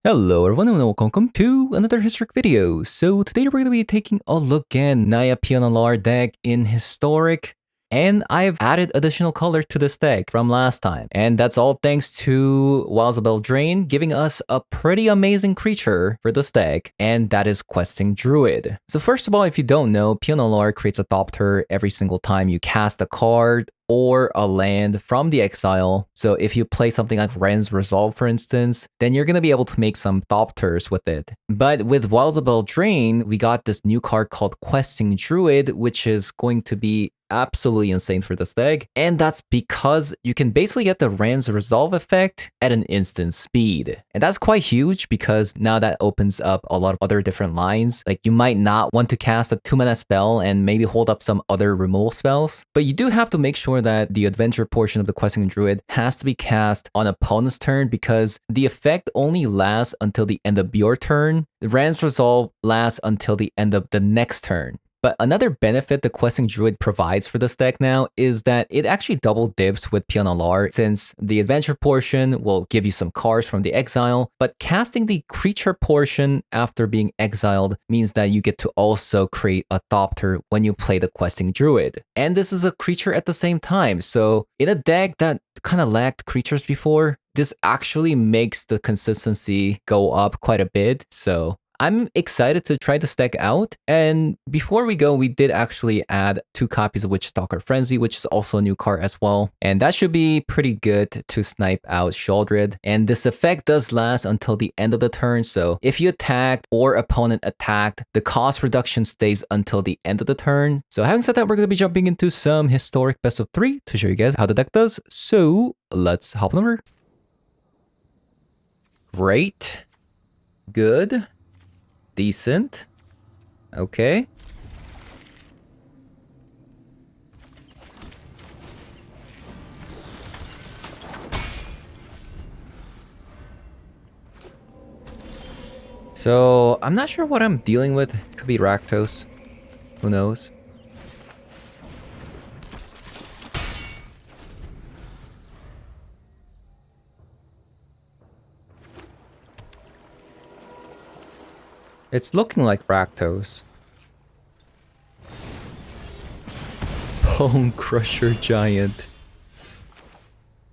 Hello everyone and welcome to another historic video. So today we're going to be taking a look at Naya Pia Nalaar deck in Historic. And I've added additional color to this deck from last time. And that's all thanks to Wilds of Eldraine giving us a pretty amazing creature for this deck. And that is Questing Druid. So first of all, if you don't know, Pia Nalaar creates a Thopter every single time you cast a card or a land from the exile. So if you play something like Wren's Resolve, for instance, then you're going to be able to make some Thopters with it. But with Wilds of Eldraine, we got this new card called Questing Druid, which is going to be absolutely insane for this deck. And that's because you can basically get the Wren's Resolve effect at an instant speed. And that's quite huge because now that opens up a lot of other different lines. Like you might not want to cast a 2-mana spell and maybe hold up some other removal spells, but you do have to make sure that the adventure portion of the Questing Druid has to be cast on opponent's turn because the effect only lasts until the end of your turn. The Wren's Resolve lasts until the end of the next turn. But another benefit the Questing Druid provides for this deck now is that it actually double dips with Pia Nalaar, since the adventure portion will give you some cards from the exile, but casting the creature portion after being exiled means that you get to also create a Thopter when you play the Questing Druid. And this is a creature at the same time, so in a deck that kind of lacked creatures before, this actually makes the consistency go up quite a bit, so I'm excited to try this deck out. And before we go, we did actually add 2 copies of Witchstalker Frenzy, which is also a new card as well. And that should be pretty good to snipe out Sheoldred. And this effect does last until the end of the turn. So if you attacked or opponent attacked, the cost reduction stays until the end of the turn. So having said that, we're going to be jumping into some historic best of 3 to show you guys how the deck does. So let's hop on over. Great. Good. Decent. Okay. So, I'm not sure what I'm dealing with. Could be Rakdos. Who knows? It's looking like Rakdos. Bone Crusher Giant.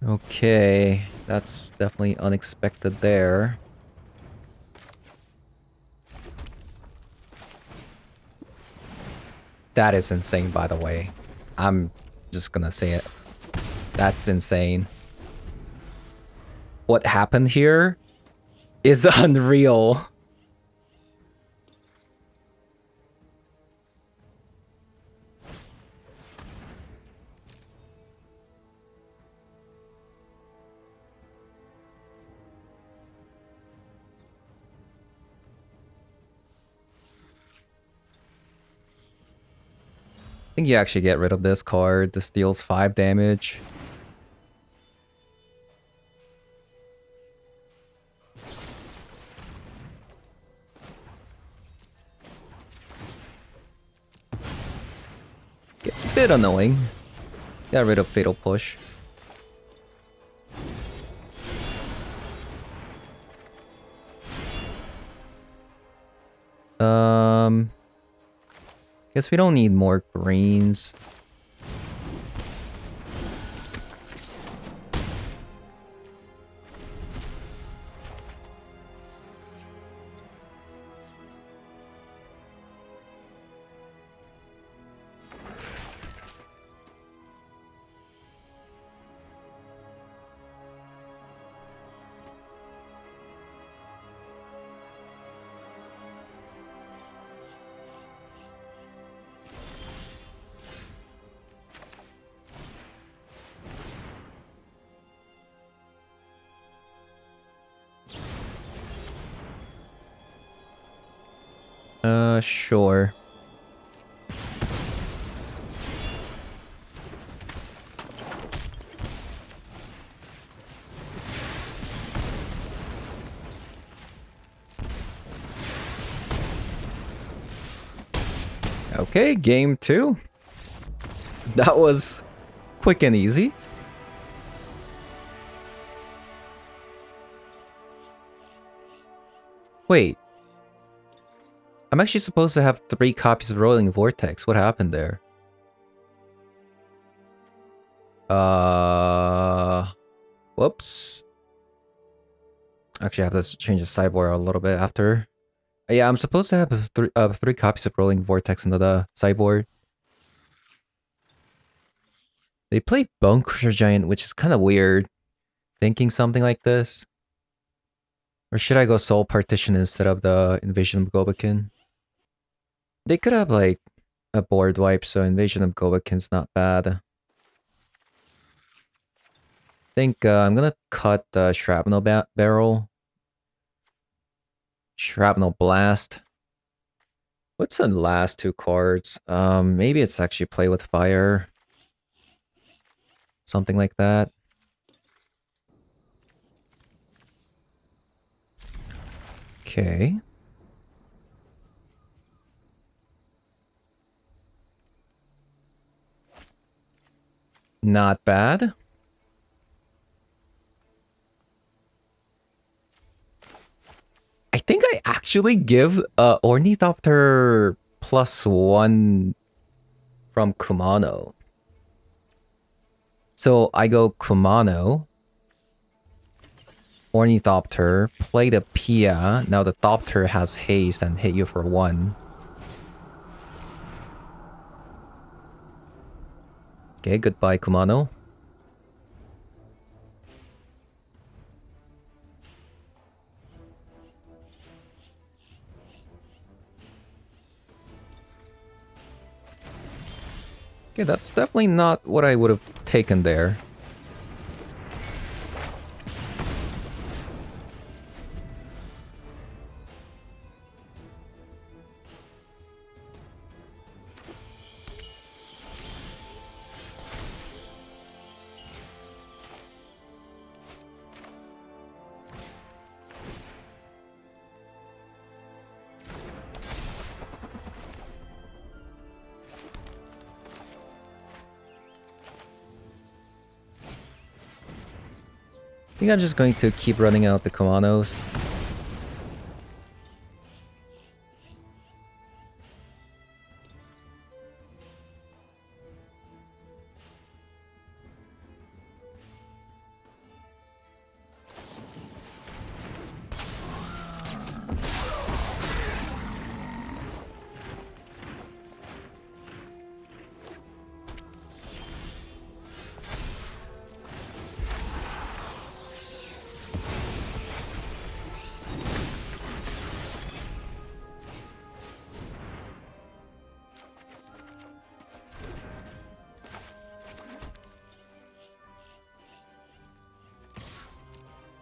Okay, that's definitely unexpected there. That is insane, by the way. I'm just gonna say it. That's insane. What happened here is unreal. I think you actually get rid of this card. This deals 5 damage. Gets a bit annoying. Got rid of Fatal Push. Guess we don't need more greens. Sure. Okay, game 2. That was quick and easy. Wait. I'm actually supposed to have 3 copies of Rolling Vortex. What happened there? Whoops. Actually, I have to change the sideboard a little bit after. Yeah, I'm supposed to have 3 copies of Rolling Vortex into the sideboard. They play Bone Crusher Giant, which is kind of weird. Thinking something like this. Or should I go Soul Partition instead of the Invasion of Gobakin? They could have like a board wipe, so Invasion of Gobakin's not bad. I think I'm gonna cut the Shrapnel Barrel. Shrapnel Blast. What's the last 2 cards? Maybe it's actually Play with Fire. Something like that. Okay. Not bad. I think I actually give Ornithopter +1 from Kumano. So I go Kumano, Ornithopter, play the Pia. Now the Thopter has haste and hit you for 1. Okay, goodbye Kumano. Okay, that's definitely not what I would have taken there. I think I'm just going to keep running out the Kumanos.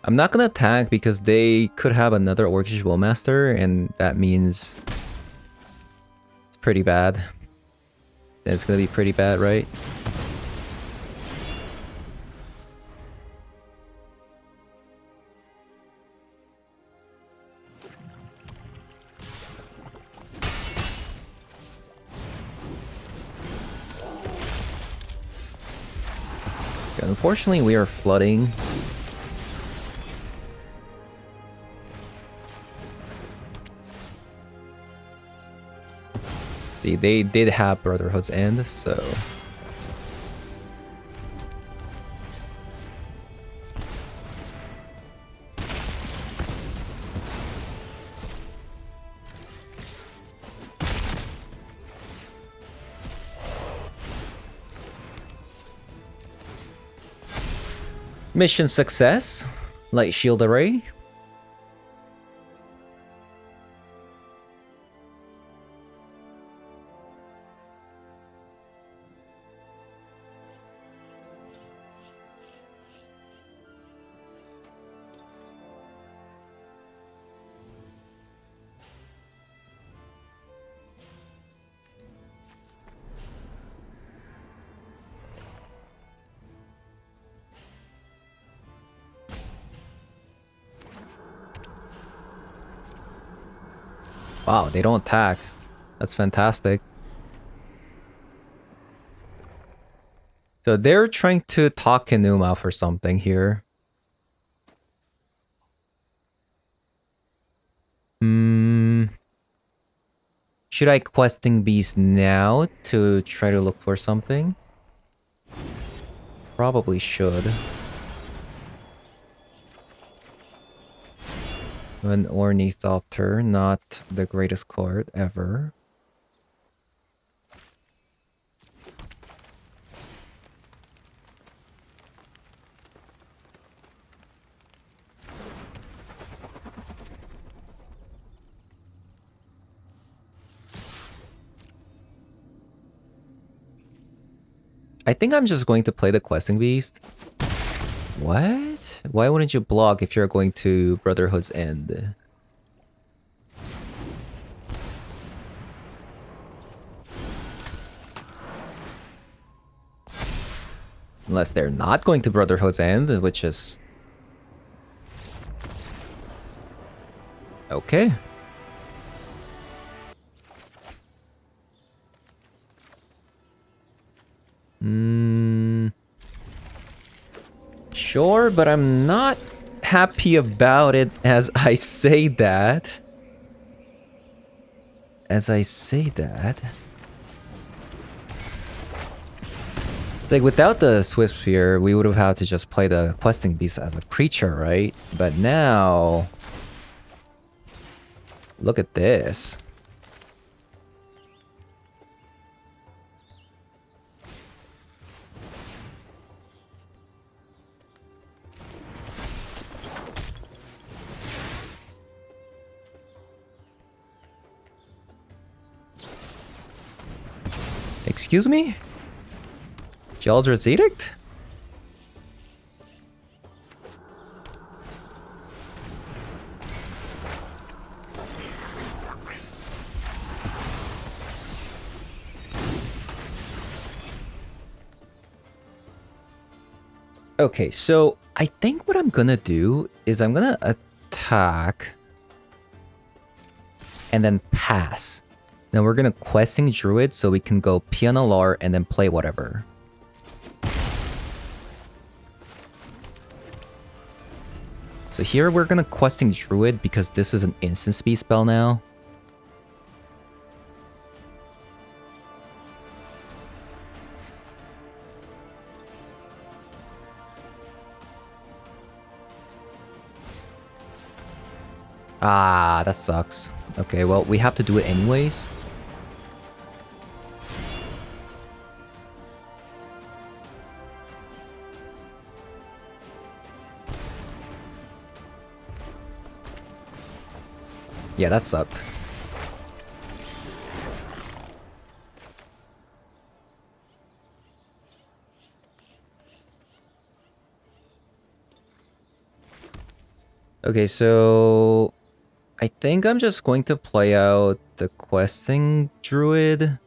I'm not gonna attack because they could have another Orcish Willmaster, and that means it's pretty bad. It's gonna be pretty bad, right? Unfortunately, we are flooding. See, they did have Brotherhood's End, so... Mission success. Light Shield Array. Wow, they don't attack. That's fantastic. So they're trying to talk Kenuma for something here. Should I questing beast now to try to look for something? Probably should. An Ornithopter, not the greatest card ever. I think I'm just going to play the Questing Beast. What? Why wouldn't you block if you're going to Brotherhood's End? Unless they're not going to Brotherhood's End, which is... okay. Sure, but I'm not happy about it as I say that. It's like, without the Swift Sphere, we would have had to just play the Questing Beast as a creature, right? But now... look at this. Excuse me? Jaldred's Edict? Okay, so I think what I'm gonna do is I'm gonna attack and then pass. Then we're gonna questing Druid so we can go Pia Nalaar and then play whatever. So here we're gonna questing Druid because this is an instant speed spell now. Ah, that sucks. Okay, well, we have to do it anyways. Yeah, that sucked. Okay, so... I think I'm just going to play out the questing Druid.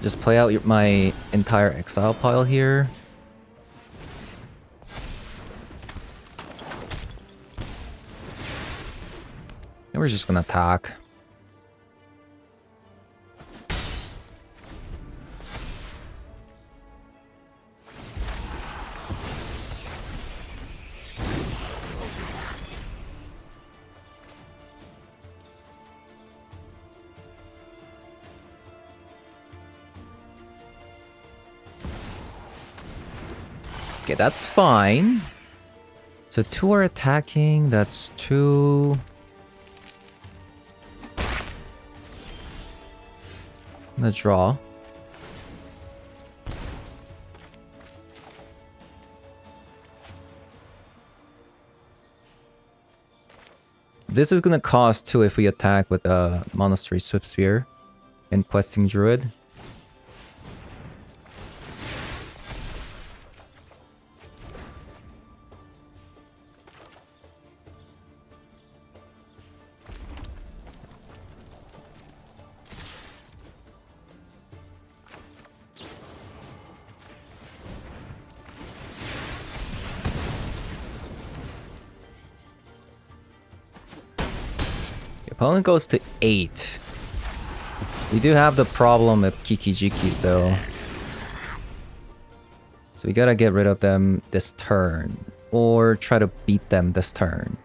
Just play out my entire exile pile here. And we're just gonna attack. Okay, that's fine. So 2 are attacking, that's 2. I'm gonna draw. This is gonna cost 2 if we attack with a Monastery Swift Sphere and questing Druid. Opponent goes to 8. We do have the problem of Kiki-Jikis though. So we gotta get rid of them this turn. Or try to beat them this turn.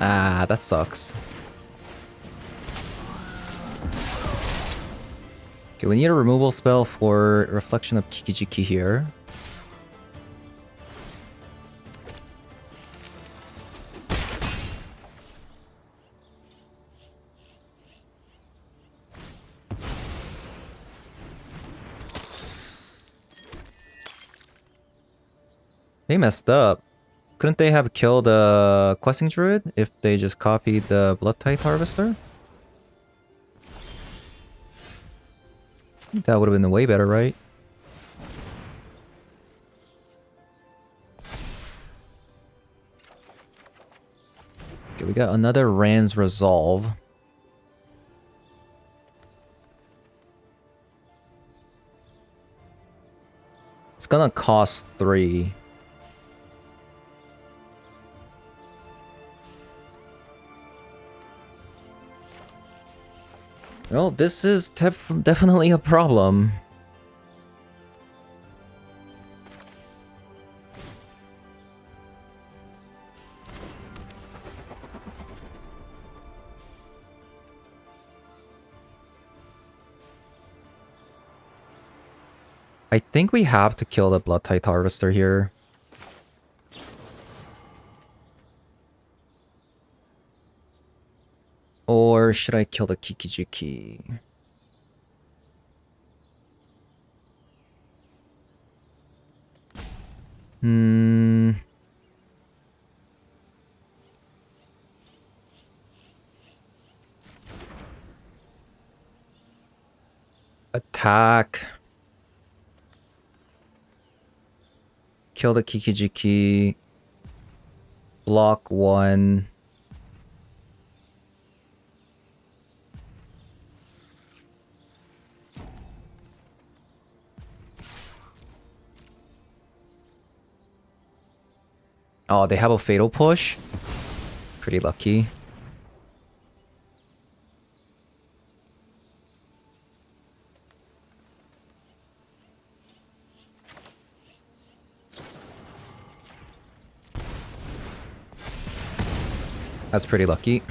Ah, that sucks. Okay, we need a removal spell for Reflection of Kikijiki here. They messed up. Couldn't they have killed a Questing Druid if they just copied the Blood-Tithe Harvester? That would have been way better, right? Okay, we got another Rand's Resolve. It's gonna cost 3. Well, this is definitely a problem. I think we have to kill the Blood-Tithe Harvester here. Or should I kill the Kikijiki? Attack. Kill the Kikijiki. Block 1. Oh, they have a Fatal Push? Pretty lucky. That's pretty lucky.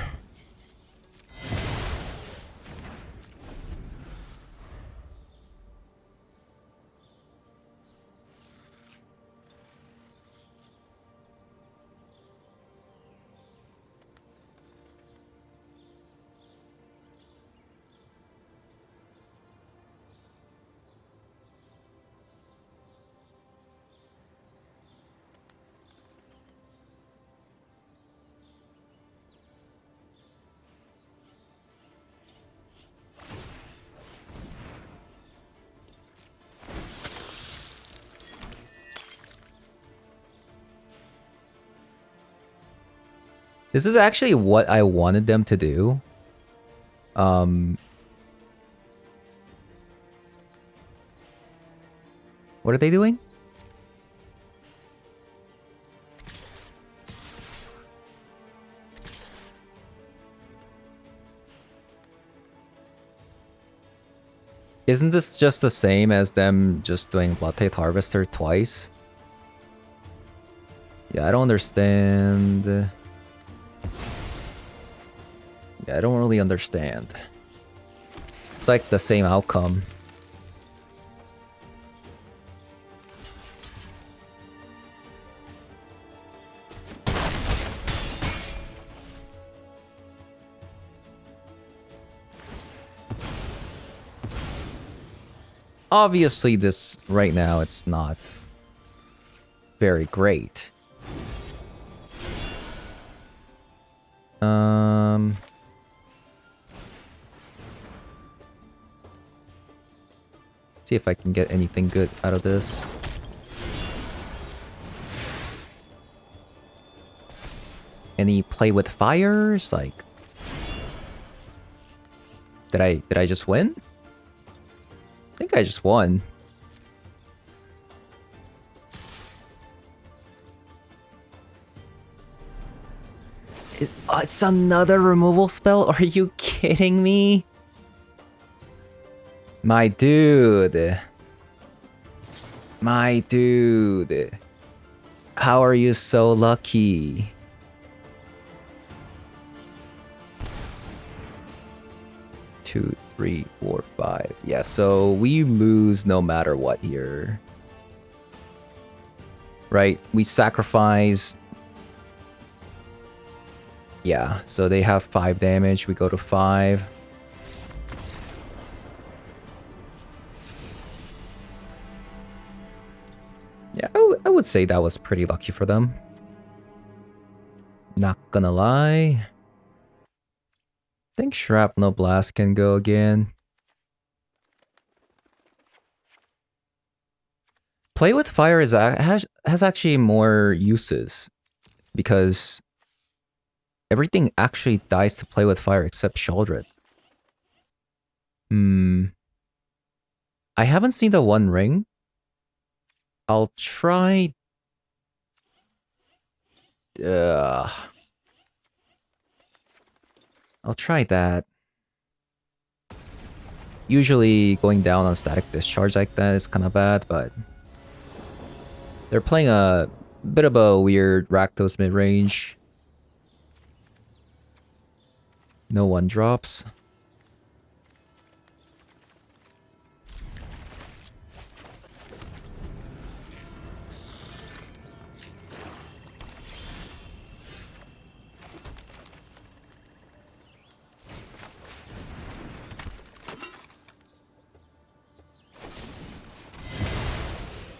This is actually what I wanted them to do. What are they doing? Isn't this just the same as them just doing Blood-Tithe Harvester twice? Yeah, I don't understand. Yeah, I don't really understand. It's like the same outcome. Obviously, this right now, it's not very great. See if I can get anything good out of this. Any play with fires? Like, did I just win? I think I just won. It's another removal spell? Are you kidding me? My dude. My dude. How are you so lucky? 2, 3, 4, 5. Yeah, so we lose no matter what here. Right? We sacrifice. Yeah, so they have 5 damage. We go to 5. Yeah, I would say that was pretty lucky for them. Not gonna lie. I think Shrapnel Blast can go again. Play with Fire has actually more uses. Because everything actually dies to Play with Fire except Sheoldred. I haven't seen the One Ring. I'll try... I'll try that. Usually going down on Static Discharge like that is kind of bad, but... They're playing a bit of a weird Rakdos mid-range. No 1-drops.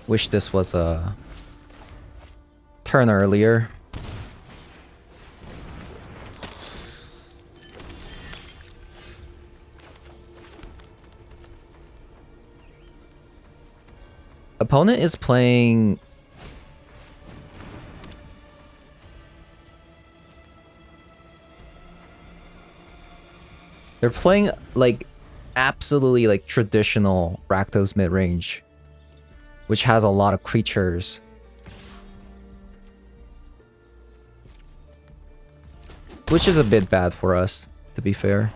Wish this was a turn earlier. Opponent is playing... They're playing like absolutely like traditional Rakdos mid-range, which has a lot of creatures. Which is a bit bad for us, to be fair.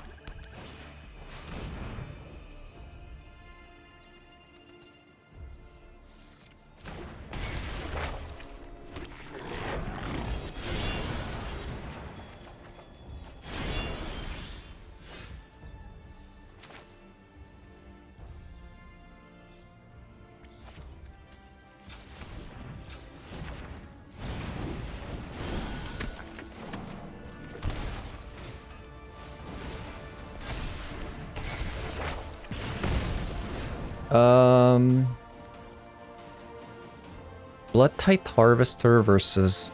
Blood-type Harvester versus...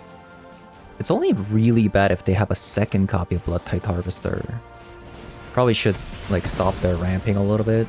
It's only really bad if they have a second copy of Blood-type Harvester. Probably should, like, stop their ramping a little bit.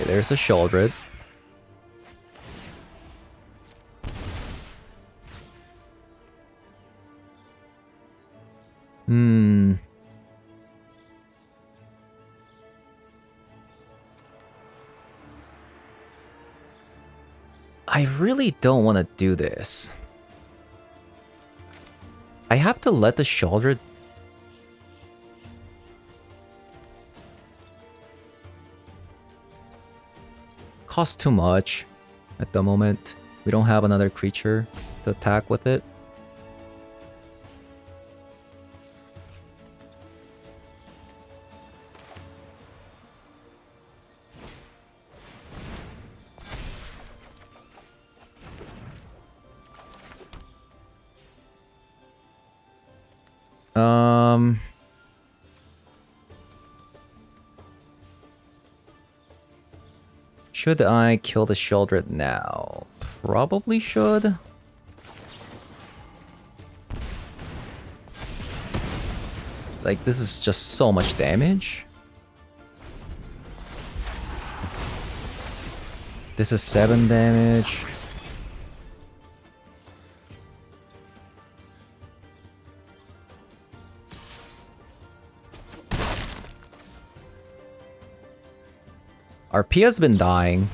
There's a Sheoldred. I really don't want to do this. I have to let the Sheoldred... Cost too much at the moment. We don't have another creature to attack with it. Should I kill the Sheoldred now? Probably should. Like, this is just so much damage. This is 7 damage. Our Pia's been dying,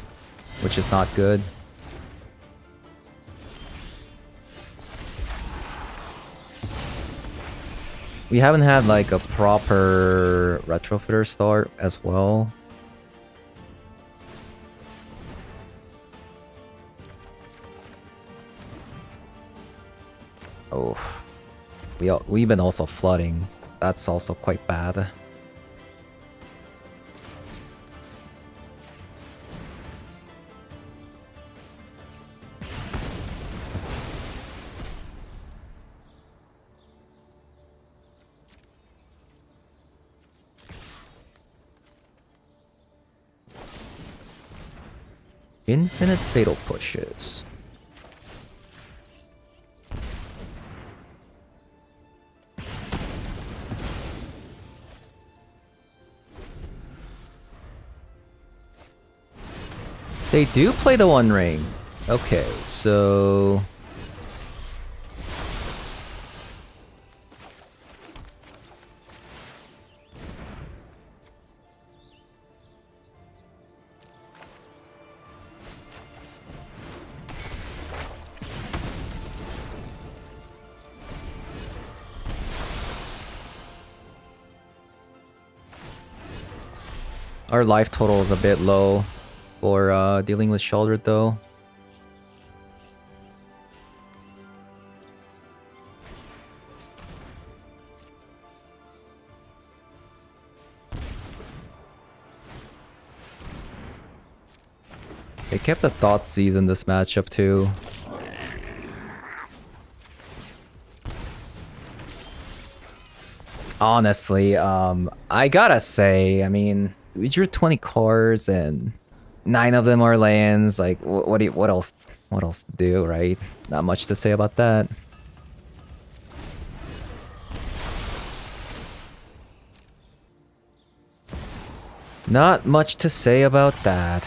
which is not good. We haven't had like a proper retrofitter start as well. Oh, we've been also flooding. That's also quite bad. Infinite fatal pushes. They do play the One Ring. Okay, so... Our life total is a bit low for dealing with Sheldred though. They kept the Thoughtseize in this matchup too. Honestly, I gotta say, I mean, we drew 20 cards and 9 of them are lands. Like, what else to do, right? Not much to say about that. Not much to say about that.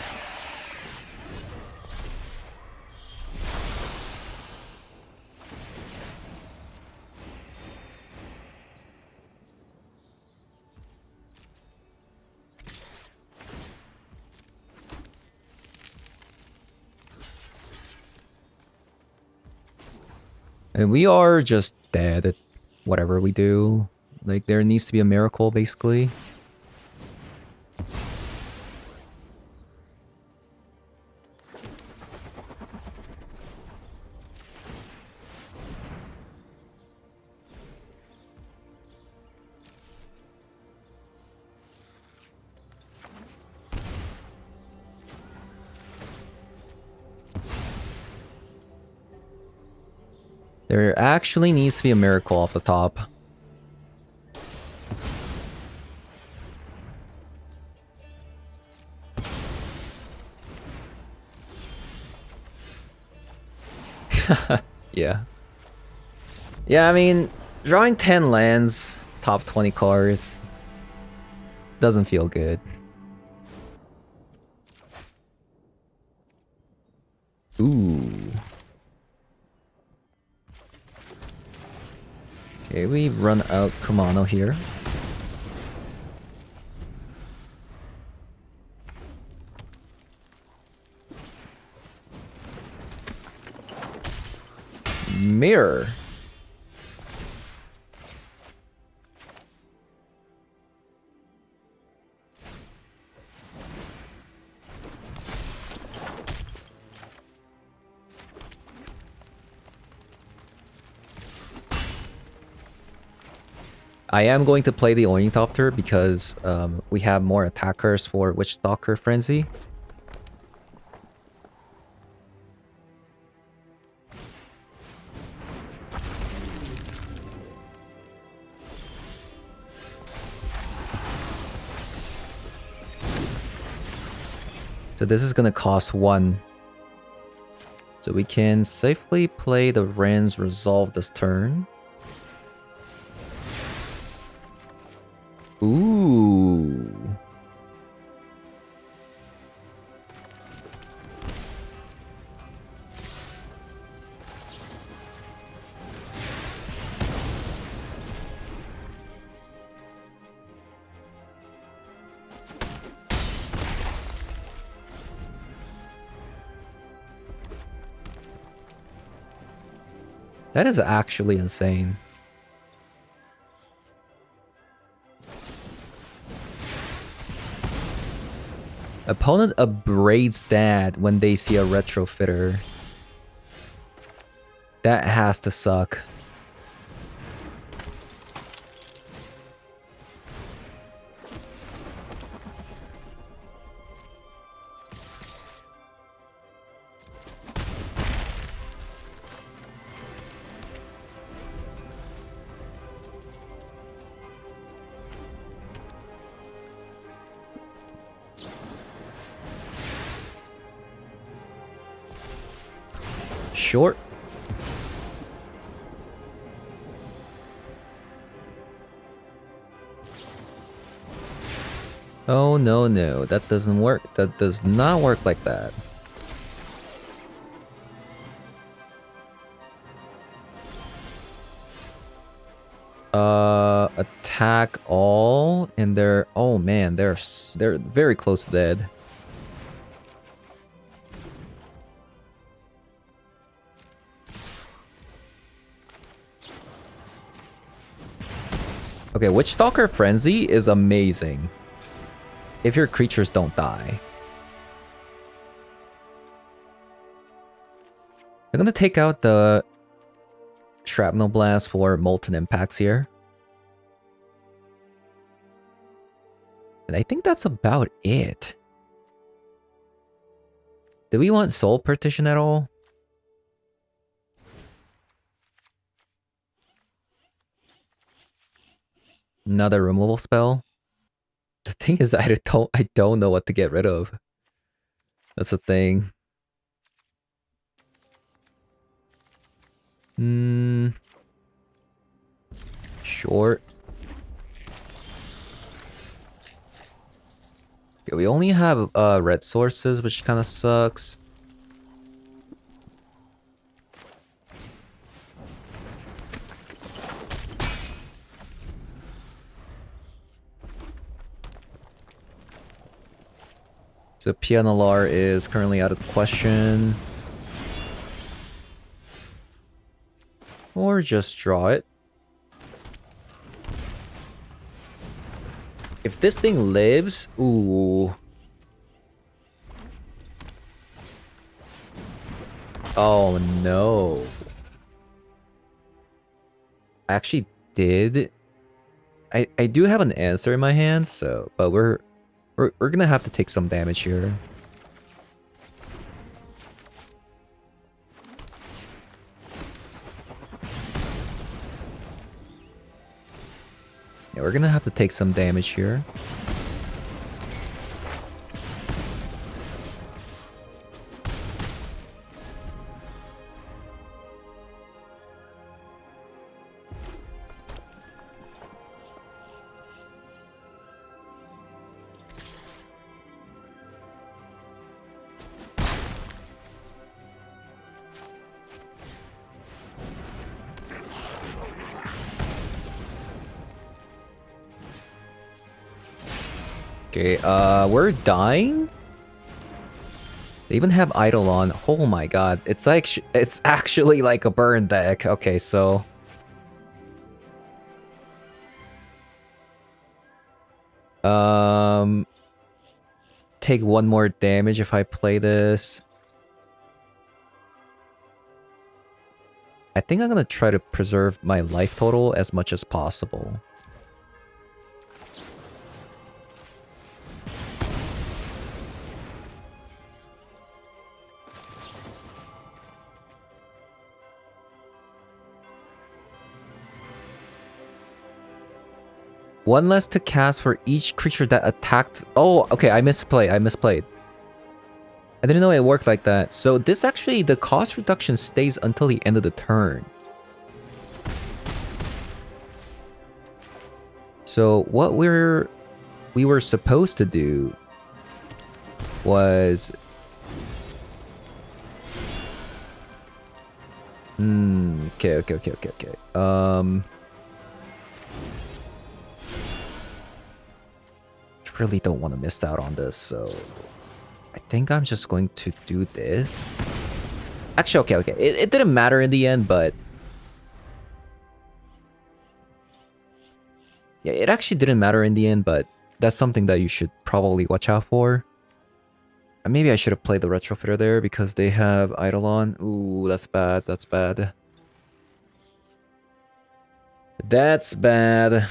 And we are just dead at whatever we do. Like, there needs to be a miracle, basically. There actually needs to be a miracle off the top. Yeah. Yeah, I mean, drawing 10 lands, top 20 cards, doesn't feel good. Ooh. Okay, we run out Kumano here. Mirror. I am going to play the Ornithopter because we have more attackers for Witchstalker Frenzy. So this is going to cost 1. So we can safely play the Wren's Resolve this turn. Ooh. That is actually insane. Opponent abrades that when they see a retrofitter. That has to suck. Short. Oh, no, no. That doesn't work. That does not work like that. Attack all, and they're... Oh, man. They're very close to dead. Okay, Witchstalker Frenzy is amazing. If your creatures don't die. I'm gonna take out the Shrapnel Blast for Molten Impacts here. And I think that's about it. Do we want Soul Partition at all? Another removal spell. The thing is, I don't know what to get rid of. That's the thing. Short. Yeah, we only have red sources, which kind of sucks. So Pia Nalaar is currently out of the question. Or just draw it. If this thing lives, ooh. Oh no. I actually did. I do have an answer in my hand, so but we're gonna have to take some damage here. Yeah, we're gonna have to take some damage here. Okay, we're dying? They even have Idol on. Oh my god. It's like, it's actually like a burn deck. Okay, so... Take one more damage if I play this. I think I'm gonna try to preserve my life total as much as possible. One less to cast for each creature that attacked... Oh, okay, I misplayed. I didn't know it worked like that. So this actually, the cost reduction stays until the end of the turn. So what we were supposed to do was... Okay. Really don't want to miss out on this, so I think I'm just going to do this. Actually, okay. It didn't matter in the end, but Yeah, it actually didn't matter in the end, but that's something that you should probably watch out for. And maybe I should have played the Retrofitter there because they have Eidolon. Ooh, that's bad. That's bad. That's bad.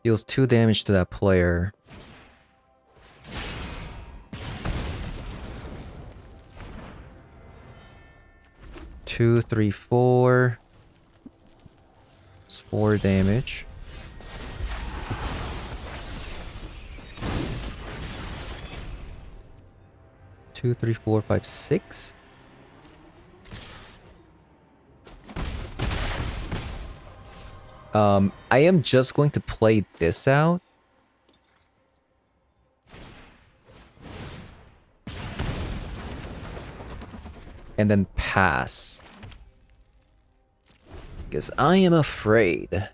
Deals 2 damage to that player. Two, three, four. It's 4 damage. Two, three, four, five, six. I am just going to play this out. And then pass. Because I am afraid.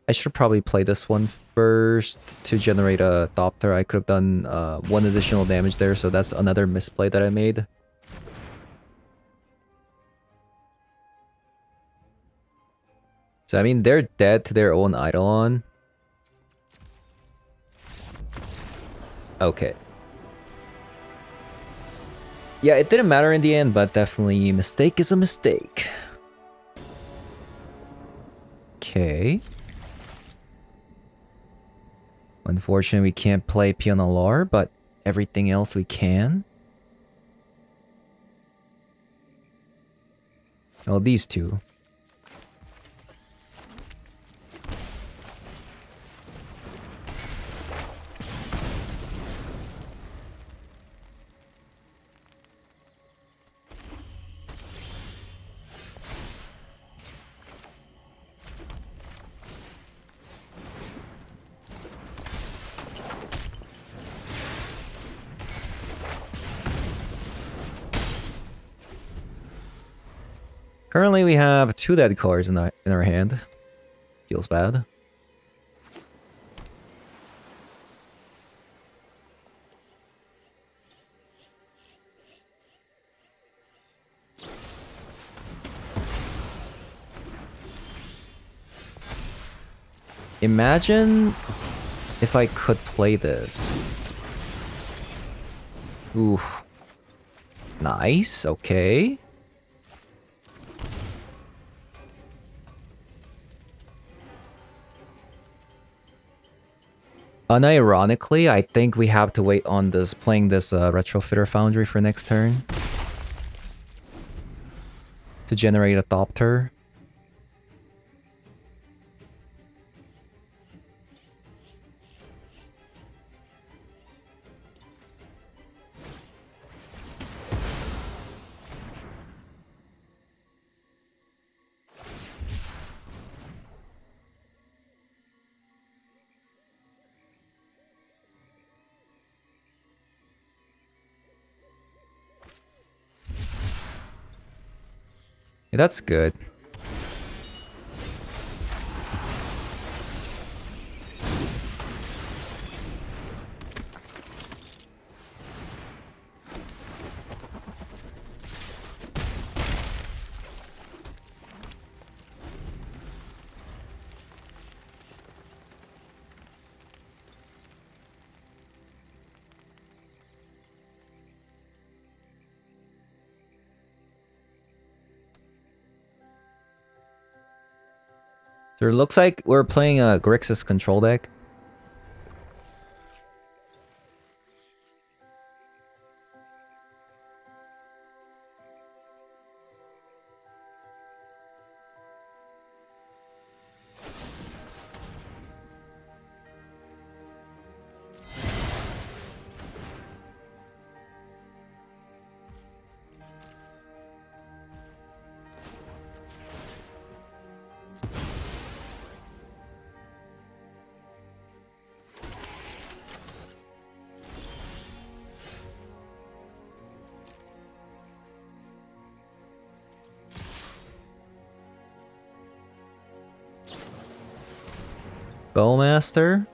I should probably play this one first to generate a Thopter. I could have done 1 additional damage there, so that's another misplay that I made. So I mean, they're dead to their own Eidolon. Okay. Yeah, it didn't matter in the end, but definitely mistake is a mistake. Okay. Unfortunately, we can't play Pia Nalaar, but everything else we can. Oh, these two. Currently, we have 2 dead cards in our hand. Feels bad. Imagine if I could play this. Ooh. Nice, okay. Unironically, I think we have to wait on this playing this Retrofitter Foundry for next turn. To generate a Thopter. Yeah, that's good. So it looks like we're playing a Grixis control deck. Bowmaster.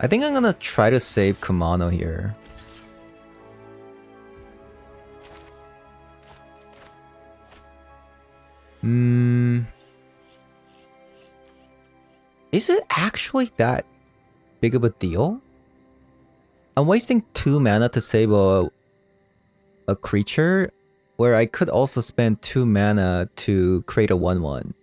I think I'm gonna try to save Kumano here. Is it actually that big of a deal? I'm wasting 2 mana to save a creature, where I could also spend 2 mana to create a 1/1.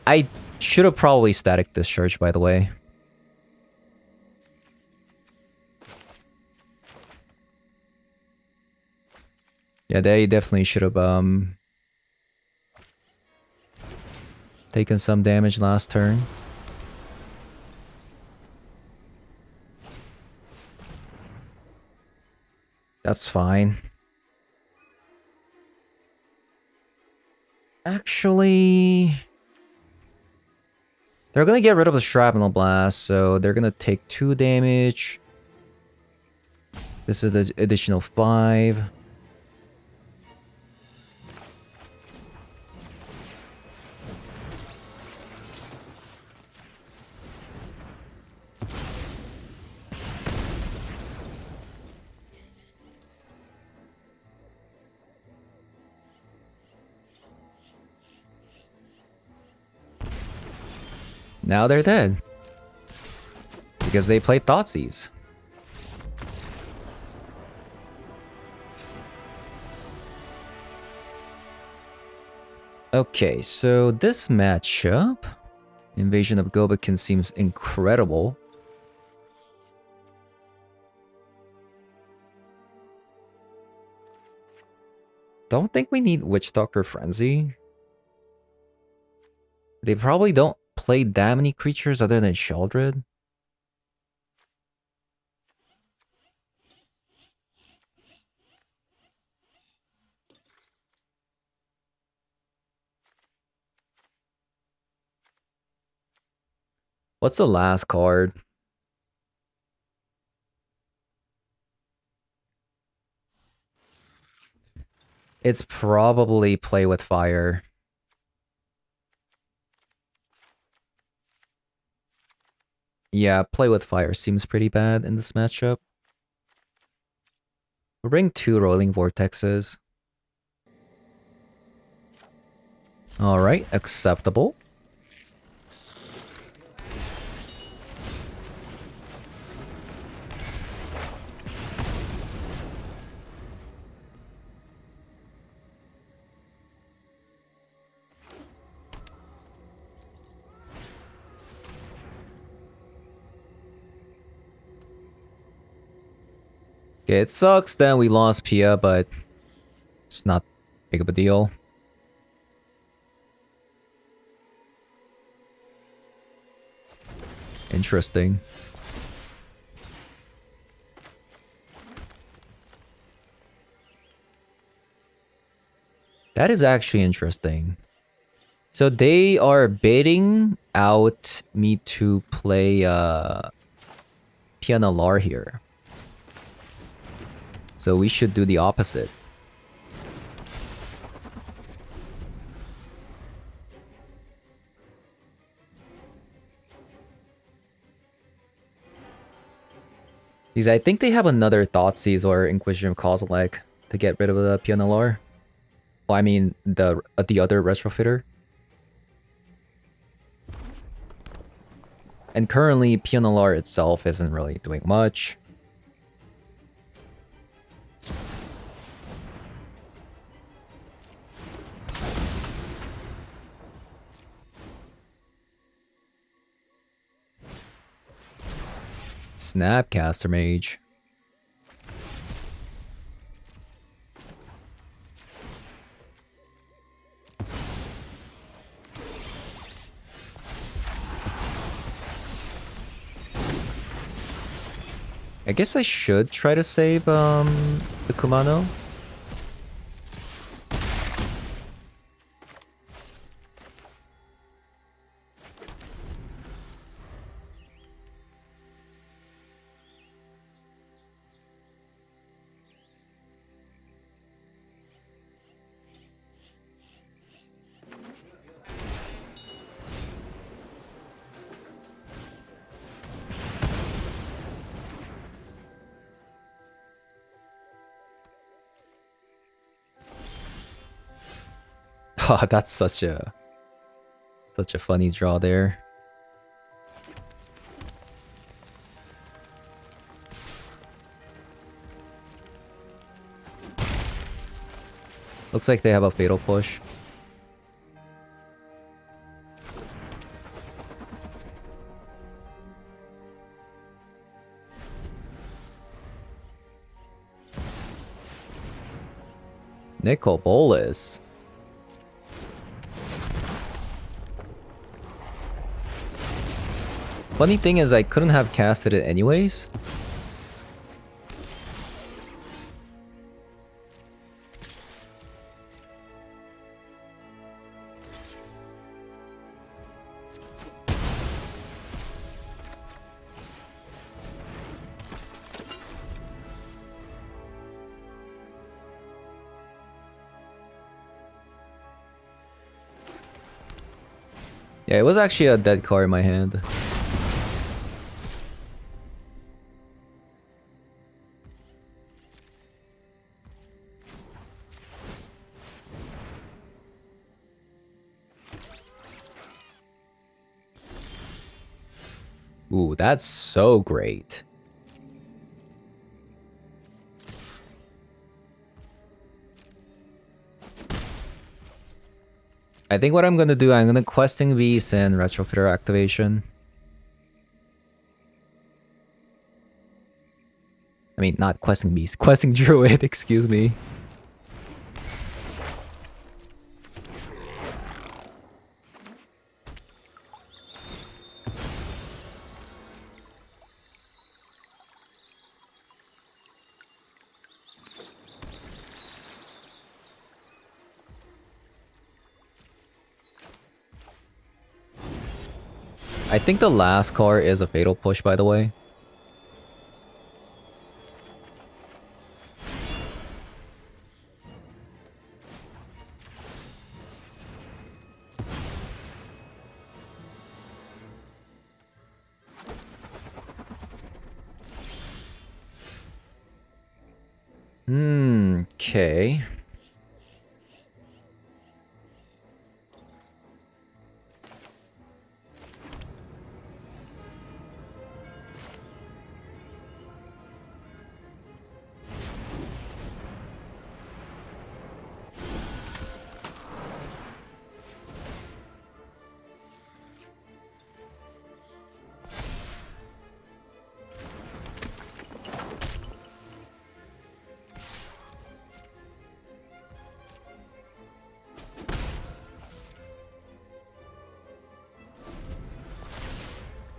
I should have probably static discharge, by the way. Yeah, they definitely should have taken some damage last turn. That's fine. Actually, they're gonna get rid of the Shrapnel Blast, so they're gonna take 2 damage. This is the additional 5. Now they're dead. Because they played Thoughtseize. Okay, so this matchup, Invasion of Gobikin, seems incredible. Don't think we need Witchstalker Frenzy. They probably don't play that many creatures other than Sheldred. What's the last card? It's probably Play with Fire. Yeah, Play with Fire seems pretty bad in this matchup. We'll bring 2 Rolling Vortexes. Alright, acceptable. Okay, it sucks that we lost Pia, but it's not big of a deal. Interesting. That is actually interesting. So they are baiting out me to play Pia Nalaar here. So we should do the opposite. Because I think they have another Thoughtseize or Inquisition of Kozilek to get rid of the Pia Nalaar. Well, I mean, the other Retrofitter. And currently, Pia Nalaar itself isn't really doing much. Snapcaster Mage. I guess I should try to save the Kumano. Oh, that's such a funny draw there. Looks like they have a fatal push. Nicol Bolas. Funny thing is, I couldn't have casted it anyways. Yeah, it was actually a dead card in my hand. Ooh, that's so great. I think what I'm gonna do, I'm gonna questing beast and retrofitter activation. I mean, not questing beast, questing druid, excuse me. I think the last card is a fatal push, by the way. Okay.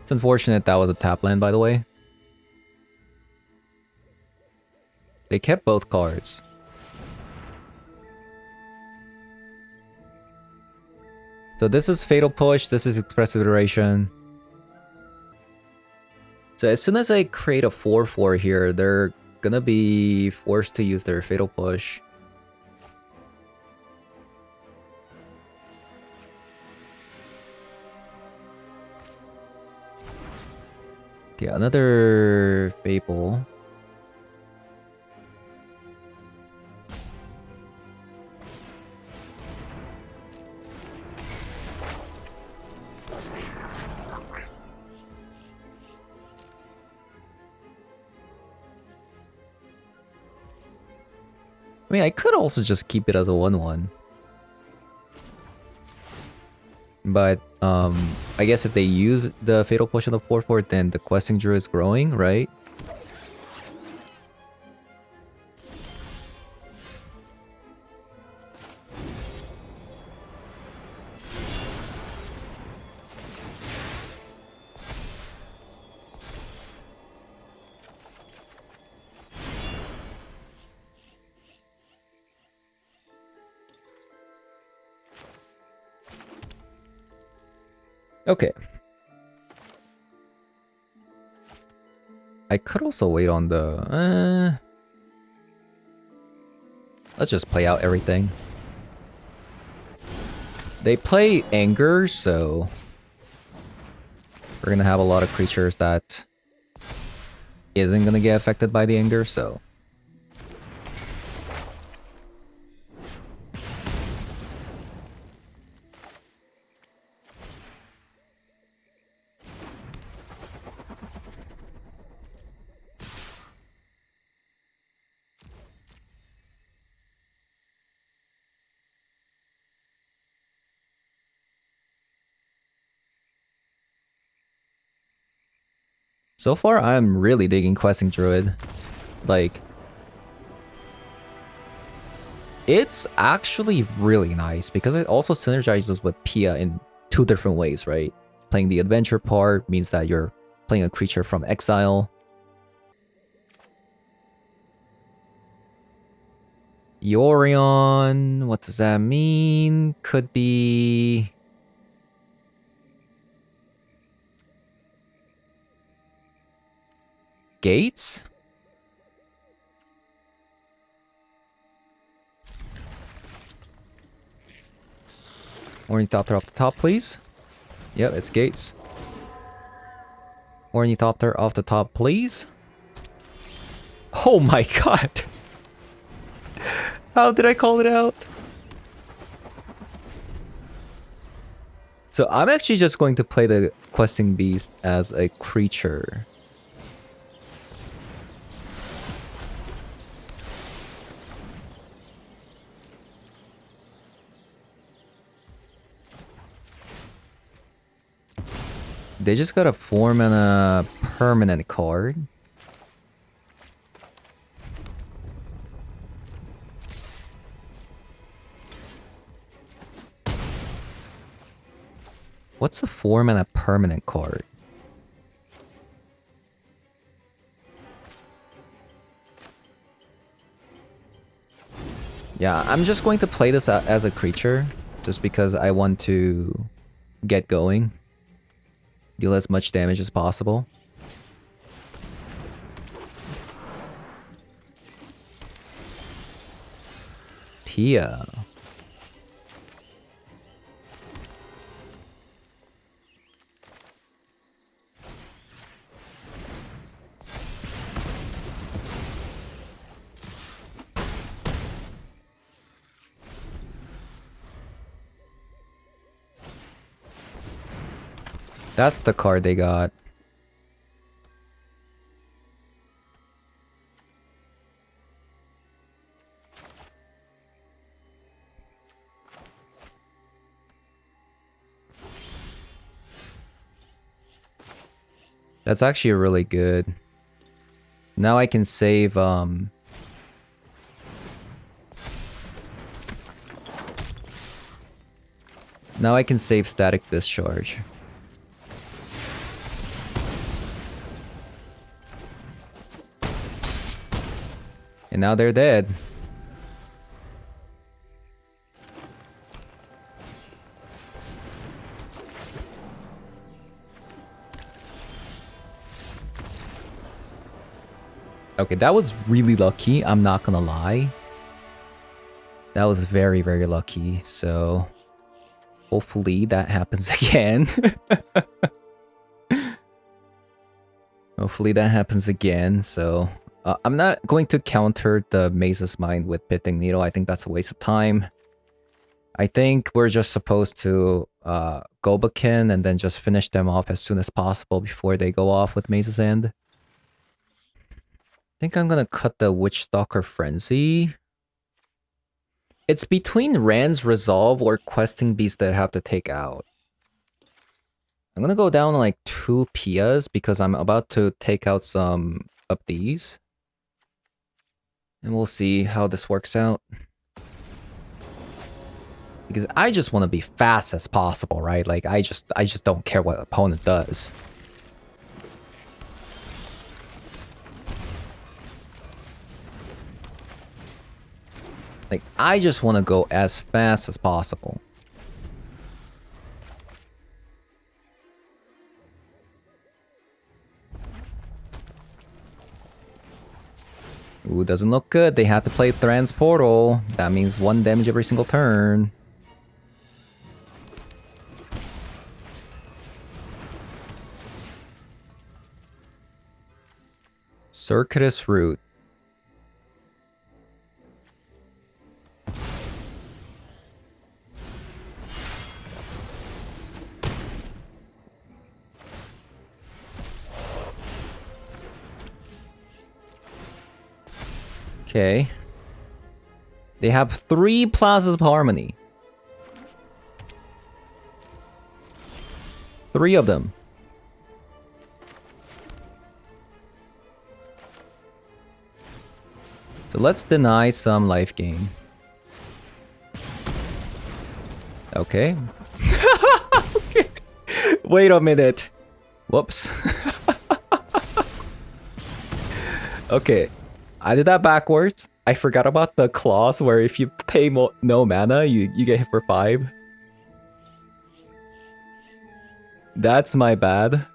It's unfortunate that was a tap land, by the way. They kept both cards. So this is Fatal Push, this is Expressive Iteration. So as soon as I create a 4/4 here, they're gonna be forced to use their Fatal Push. Okay, another Fable. I mean, I could also just keep it as a 1/1. But, I guess if they use the Fatal Push on the 4/4, then the Questing Druid is growing, right? Okay. I could also wait on the... let's just play out everything. They play Anger, so... we're gonna have a lot of creatures that... isn't gonna get affected by the Anger, so... so far, I'm really digging Questing Druid. Like... it's actually really nice, because it also synergizes with Pia in 2 different ways, right? Playing the adventure part means that you're playing a creature from exile. Yorion, what does that mean? Could be... Gates? Ornithopter off the top, please. Yep, it's Gates. Ornithopter off the top, please. Oh my god! How did I call it out? So I'm actually just going to play the Questing Beast as a creature. They just got a 4-mana permanent card. What's a 4-mana permanent card? Yeah, I'm just going to play this as a creature, just because I want to get going. Deal as much damage as possible. Pia. That's the card they got. That's actually really good. Now I can save, now I can save Static Discharge. And now they're dead. Okay, that was really lucky, I'm not gonna lie. That was very, very lucky, so... hopefully that happens again. Hopefully that happens again, so... I'm not going to counter the Maze's Mind with Pitting Needle. I think that's a waste of time. I think we're just supposed to Gobakin and then just finish them off as soon as possible before they go off with Maze's End. I think I'm gonna cut the Witchstalker Frenzy. It's between Rand's Resolve or Questing Beast that I have to take out. I'm gonna go down like 2 Pias because I'm about to take out some of these. And we'll see how this works out. Because I just want to be fast as possible, right? Like, I just don't care what opponent does. Like, I just want to go as fast as possible. Ooh, doesn't look good. They have to play Transportal. That means 1 damage every single turn. Circuitous Route. Okay. They have 3 Plazas of Harmony. 3 of them. So let's deny some life gain. Okay. Okay. Wait a minute. Whoops. Okay. I did that backwards. I forgot about the clause where if you pay no mana, you get hit for 5. That's my bad.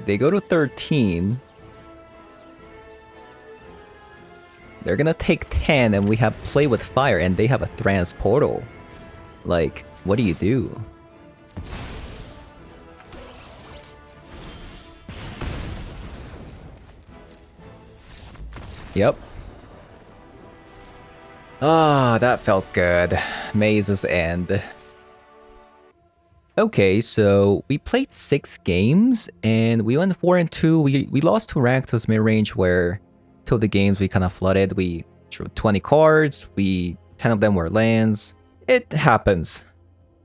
They go to 13. They're gonna take 10 and we have Play with Fire and they have a Transportal. Like, what do you do? Yep. Ah, that felt good. Maze's End. Okay, so we played 6 games and we went 4-2. We lost to Rakdos mid-range where 2 of the games we kind of flooded. We drew 20 cards, 10 of them were lands. It happens.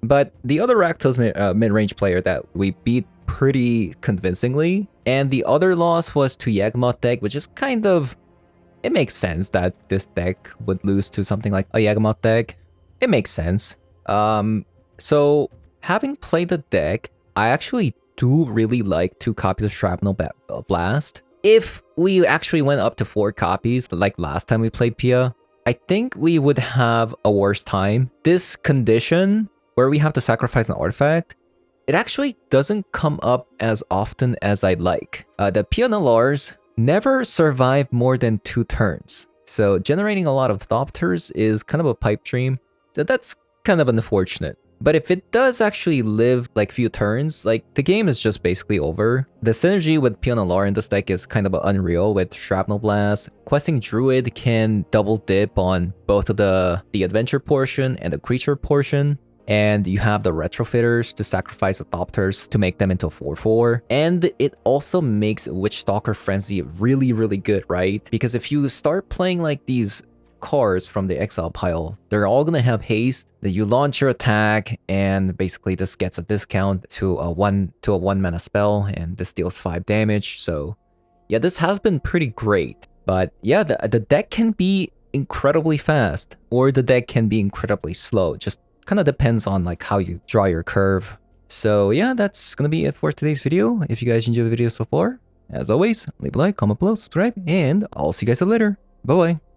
But the other Rakdos mid-range player that we beat pretty convincingly, and the other loss was to Yawgmoth deck, which is kind of... It makes sense that this deck would lose to something like a Yawgmoth deck. It makes sense. So having played the deck, I actually do really like 2 copies of Shrapnel Blast. If we actually went up to 4 copies, like last time we played Pia, I think we would have a worse time. This condition, where we have to sacrifice an artifact, it actually doesn't come up as often as I'd like. The Pia Nalaars never survive more than 2 turns. So generating a lot of Thopters is kind of a pipe dream. So that's kind of unfortunate. But if it does actually live like few turns, like the game is just basically over. The synergy with Pia Nalaar in this deck is kind of unreal with Shrapnel Blast. Questing Druid can double dip on both of the adventure portion and the creature portion. And you have the Retrofitters to sacrifice the Thopters to make them into a 4/4. And it also makes Witchstalker Frenzy really, really good, right? Because if you start playing like these cards from the exile pile, they're all gonna have haste. That you launch your attack, and basically this gets a discount to a 1 mana spell, and this deals 5 damage. So yeah, this has been pretty great. But yeah, the deck can be incredibly fast, or the deck can be incredibly slow. Just kind of depends on like how you draw your curve. So yeah, that's gonna be it for today's video. If you guys enjoyed the video so far, as always, leave a like, comment below, subscribe, and I'll see you guys later. Bye bye.